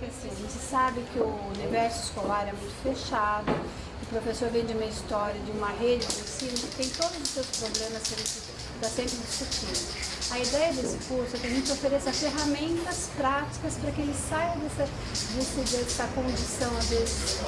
porque assim, a gente sabe que o universo escolar é muito fechado, o professor vem de uma história, de uma rede de ensino, que tem todos os seus problemas que a gente está sempre discutindo. A ideia desse curso é que a gente ofereça ferramentas práticas para que ele saia dessa condição, às vezes,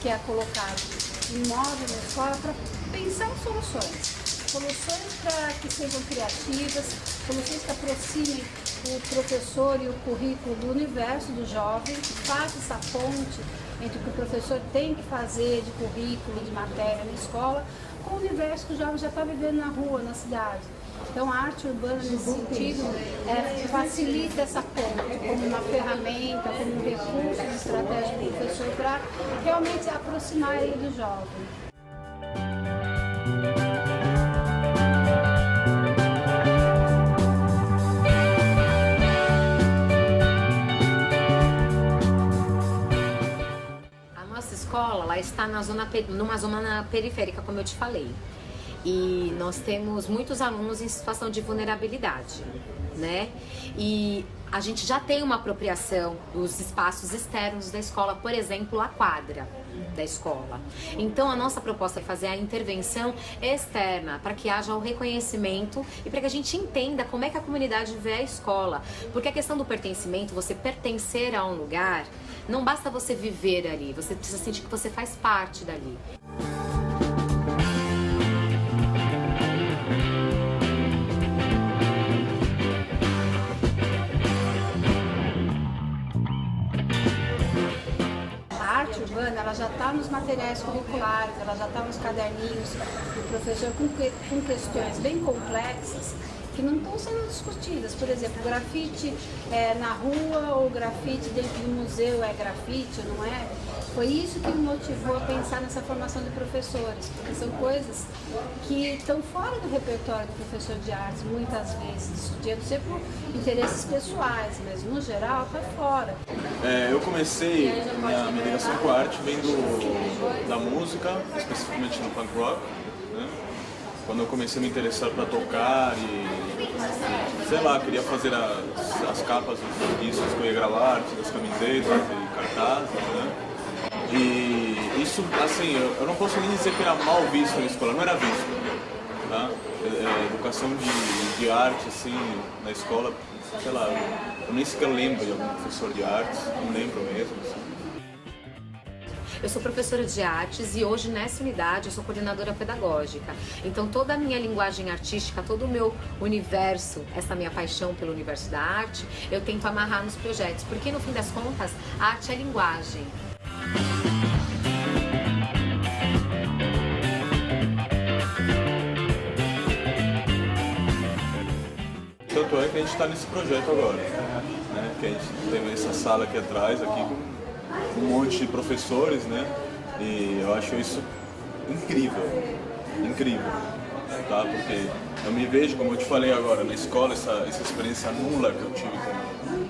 que é colocado imóvel na escola, para pensar em soluções. Soluções para que sejam criativas, soluções que aproximem o professor e o currículo do universo do jovem, que faça essa ponte entre o que o professor tem que fazer de currículo, de matéria na escola, com o universo que o jovem já está vivendo na rua, na cidade. Então a arte urbana, nesse sentido, facilita essa ponte como uma ferramenta, como um recurso de estratégia do professor para realmente aproximar ele do jovem. A nossa escola ela está numa zona periférica, como eu te falei. E nós temos muitos alunos em situação de vulnerabilidade, né? E a gente já tem uma apropriação dos espaços externos da escola, por exemplo, a quadra da escola. Então a nossa proposta é fazer a intervenção externa para que haja o reconhecimento e para que a gente entenda como é que a comunidade vê a escola. Porque a questão do pertencimento, você pertencer a um lugar, não basta você viver ali, você precisa sentir que você faz parte dali. Ela já está nos materiais curriculares, ela já está nos caderninhos do professor com questões bem complexas que não estão sendo discutidas. Por exemplo, grafite na rua ou grafite dentro do museu é grafite ou não é? Foi isso que me motivou a pensar nessa formação de professores, porque são coisas que estão fora do repertório do professor de artes, muitas vezes, discutindo sempre por interesses pessoais, mas no geral está fora. Eu comecei minha ligação com a arte vem da música, especificamente no punk rock, né? Quando eu comecei a me interessar para tocar e, sei lá, queria fazer as capas dos discos que eu ia gravar, arte das camisetas e cartazes, né? E isso, assim, eu não posso nem dizer que era mal visto na escola, não era visto, tá? Educação de arte, assim, na escola, sei lá, eu nem sequer lembro de algum professor de artes, não lembro mesmo, assim. Eu sou professora de artes e hoje nessa unidade eu sou coordenadora pedagógica. Então toda a minha linguagem artística, todo o meu universo, essa minha paixão pelo universo da arte, eu tento amarrar nos projetos, porque no fim das contas a arte é linguagem. Tanto é que a gente está nesse projeto agora, né? Que a gente tem essa sala aqui atrás, aqui com um monte de professores, né? E eu acho isso incrível, incrível, tá? Porque eu me vejo, como eu te falei agora, na escola, essa experiência nula que eu tive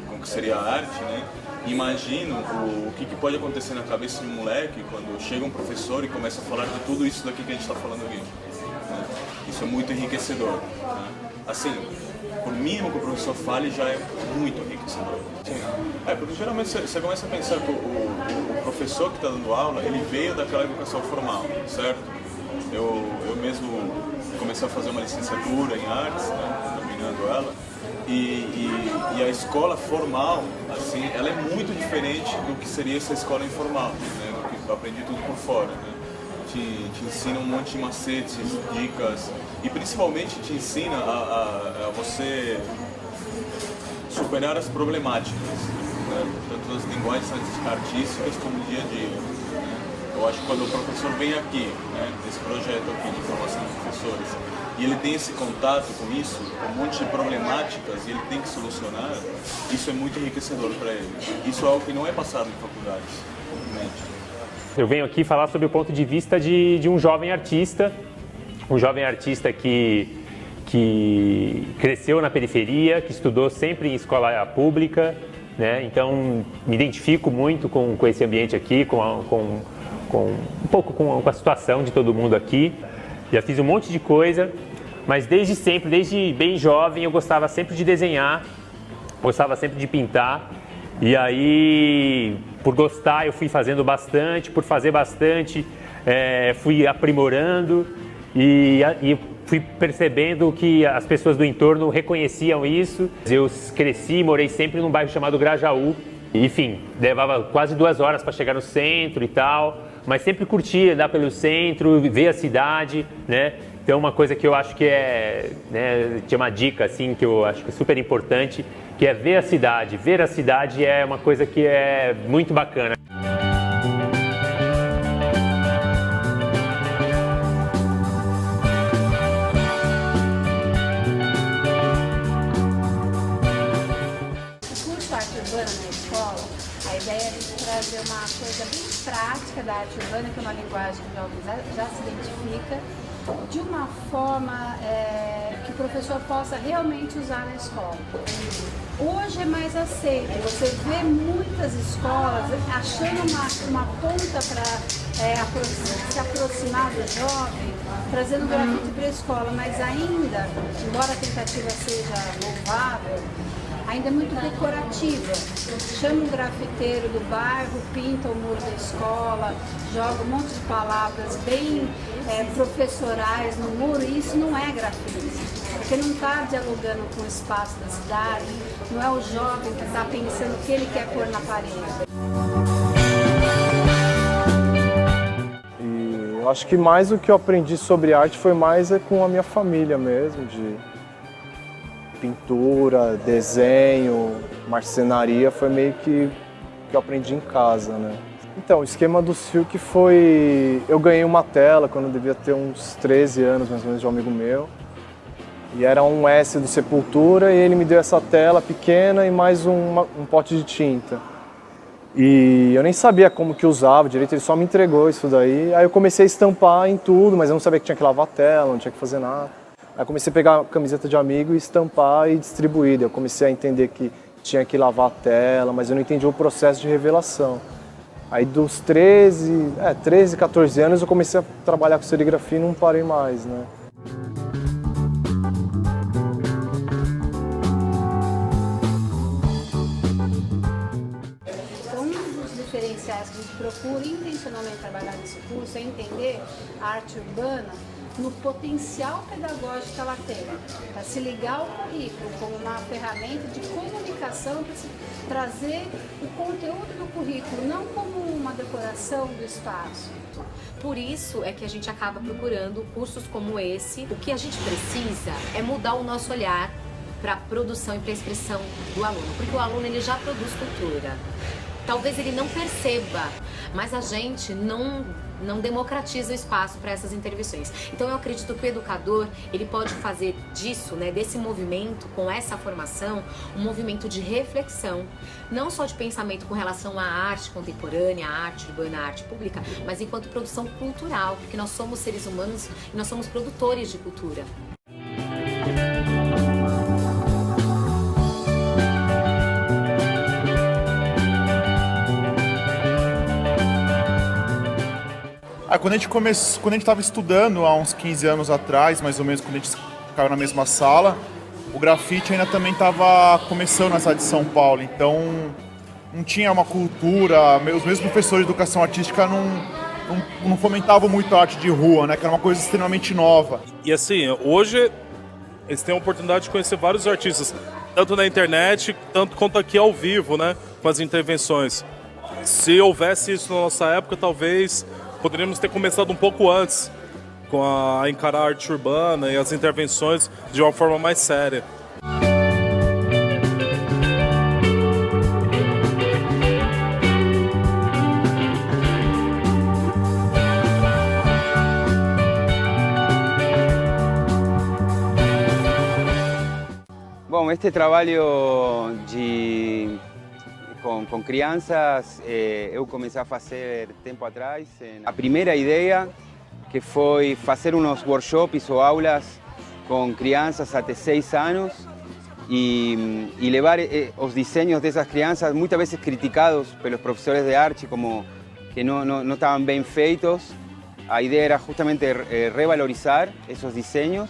com o que seria a arte, né? Imagino o que pode acontecer na cabeça de um moleque quando chega um professor e começa a falar de tudo isso daqui que a gente está falando aqui, né? Isso é muito enriquecedor, né? Assim, por mínimo que o professor fale já é muito enriquecedor. Porque geralmente você começa a pensar que o professor que está dando aula, ele veio daquela educação formal, certo? Eu mesmo comecei a fazer uma licenciatura em artes, né, terminando ela, e a escola formal, assim, ela é muito diferente do que seria essa escola informal, né, do que eu aprendi tudo por fora, né? Te ensina um monte de macetes, dicas e principalmente te ensina a você superar as problemáticas, né? Tanto as linguagens artísticas como no dia a dia, né? Eu acho que quando o professor vem aqui, né, nesse projeto aqui de formação de professores, e ele tem esse contato com isso, com um monte de problemáticas e ele tem que solucionar, isso é muito enriquecedor para ele. Isso é algo que não é passado em faculdades, comumente. Eu venho aqui falar sobre o ponto de vista de um jovem artista que cresceu na periferia, que estudou sempre em escola pública, né? Então me identifico muito com esse ambiente aqui, um pouco com a situação de todo mundo aqui. Já fiz um monte de coisa, mas desde sempre, desde bem jovem, eu gostava sempre de desenhar, gostava sempre de pintar. E aí, por gostar, eu fui fazendo bastante, por fazer bastante, fui aprimorando e fui percebendo que as pessoas do entorno reconheciam isso. Eu cresci e morei sempre num bairro chamado Grajaú. Enfim, levava quase 2 horas para chegar no centro e tal, mas sempre curtia andar pelo centro, ver a cidade, né? Então uma coisa que eu acho que tinha uma dica assim que eu acho que é super importante, que é ver a cidade. Ver a cidade é uma coisa que é muito bacana. A ideia é trazer uma coisa bem prática da arte urbana, que é uma linguagem que o jovem já se identifica, de uma forma que o professor possa realmente usar na escola. Hoje é mais aceito, você vê muitas escolas achando uma ponta para se aproximar do jovem, trazendo grafite para a escola, mas ainda, embora a tentativa seja louvável, ainda é muito decorativa. Chama um grafiteiro do bairro, pinta o muro da escola, joga um monte de palavras bem professorais no muro, e isso não é grafite, porque não está dialogando com o espaço da cidade, não é o jovem que está pensando o que ele quer pôr na parede. E eu acho que mais o que eu aprendi sobre arte foi mais com a minha família mesmo, de pintura, desenho, marcenaria, foi meio que eu aprendi em casa, né? Então, o esquema do Silk foi... Eu ganhei uma tela quando eu devia ter uns 13 anos, mais ou menos, de um amigo meu. E era um S do Sepultura, e ele me deu essa tela pequena e mais um pote de tinta. E eu nem sabia como que usava direito, ele só me entregou isso daí. Aí eu comecei a estampar em tudo, mas eu não sabia que tinha que lavar a tela, não tinha que fazer nada. Aí comecei a pegar a camiseta de amigo e estampar e distribuir. Eu comecei a entender que tinha que lavar a tela, mas eu não entendi o processo de revelação. Aí dos 13, 14 anos eu comecei a trabalhar com serigrafia e não parei mais, né? Um dos diferenciais que a gente procura intencionalmente trabalhar nesse curso é entender a arte urbana no potencial pedagógico que ela tem, para se ligar ao currículo como uma ferramenta de comunicação, para trazer o conteúdo do currículo, não como uma decoração do espaço. Por isso é que a gente acaba procurando cursos como esse. O que a gente precisa é mudar o nosso olhar para a produção e para a expressão do aluno, porque o aluno ele já produz cultura. Talvez ele não perceba, mas a gente não democratiza o espaço para essas intervenções. Então eu acredito que o educador, ele pode fazer disso, né, desse movimento, com essa formação, um movimento de reflexão, não só de pensamento com relação à arte contemporânea, à arte urbana, à arte pública, mas enquanto produção cultural, porque nós somos seres humanos e nós somos produtores de cultura. Quando a gente estava estudando há uns 15 anos atrás, mais ou menos, quando a gente ficava na mesma sala, o grafite ainda também estava começando na cidade de São Paulo, então não tinha uma cultura, os mesmos professores de educação artística não fomentavam muito a arte de rua, né, que era uma coisa extremamente nova. E assim, hoje eles têm a oportunidade de conhecer vários artistas, tanto na internet, tanto quanto aqui ao vivo, né, com as intervenções. Se houvesse isso na nossa época, talvez poderíamos ter começado um pouco antes a encarar a arte urbana e as intervenções de uma forma mais séria. Bom, este trabalho com crianças, eu comecei a fazer tempo atrás. A primeira ideia que foi fazer uns workshops ou aulas com crianças até 6 anos e levar os desenhos dessas crianças, muitas vezes criticados pelos professores de arte como que não estavam bem feitos. A ideia era justamente revalorizar esses desenhos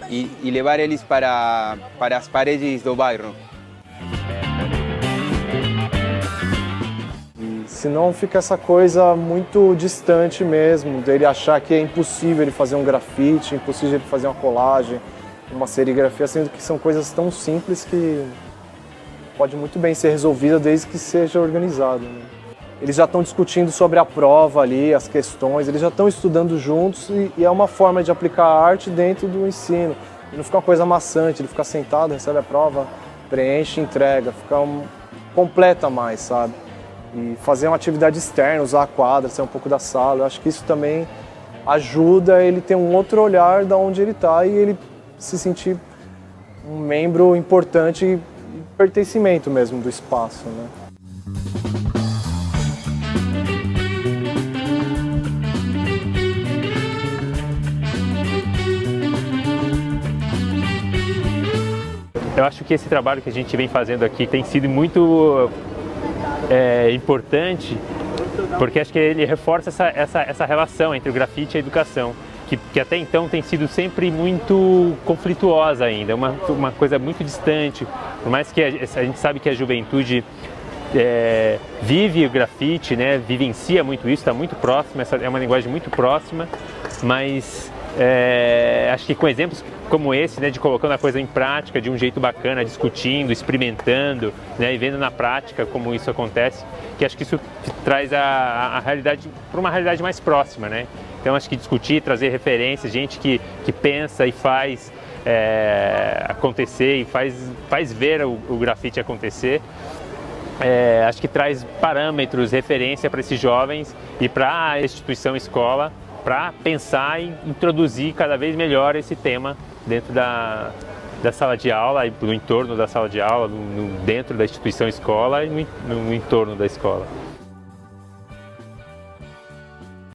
e levar eles para as paredes do bairro. Senão fica essa coisa muito distante mesmo, dele achar que é impossível ele fazer um grafite, impossível ele fazer uma colagem, uma serigrafia, sendo que são coisas tão simples que pode muito bem ser resolvida desde que seja organizado, né? Eles já estão discutindo sobre a prova ali, as questões, eles já estão estudando juntos e é uma forma de aplicar a arte dentro do ensino. E não fica uma coisa maçante, ele fica sentado, recebe a prova, preenche, entrega, completa mais, sabe? E fazer uma atividade externa, usar a quadra, sair um pouco da sala, eu acho que isso também ajuda ele ter um outro olhar de onde ele está e ele se sentir um membro importante e pertencimento mesmo do espaço, né? Eu acho que esse trabalho que a gente vem fazendo aqui tem sido muito importante, porque acho que ele reforça essa relação entre o grafite e a educação, que até então tem sido sempre muito conflituosa ainda, uma coisa muito distante, por mais que a gente sabe que a juventude vive o grafite, né, vivencia muito isso, está muito próximo, essa é uma linguagem muito próxima, mas acho que com exemplos como esse, né, de colocando a coisa em prática de um jeito bacana, discutindo, experimentando, né, e vendo na prática como isso acontece, que acho que isso traz a realidade para uma realidade mais próxima, né? Então acho que discutir, trazer referências, gente que pensa e faz acontecer e faz ver o grafite acontecer, acho que traz parâmetros, referência para esses jovens e para a instituição escola, para pensar e introduzir cada vez melhor esse tema dentro da sala de aula, no entorno da sala de aula, dentro da instituição escola e no entorno da escola.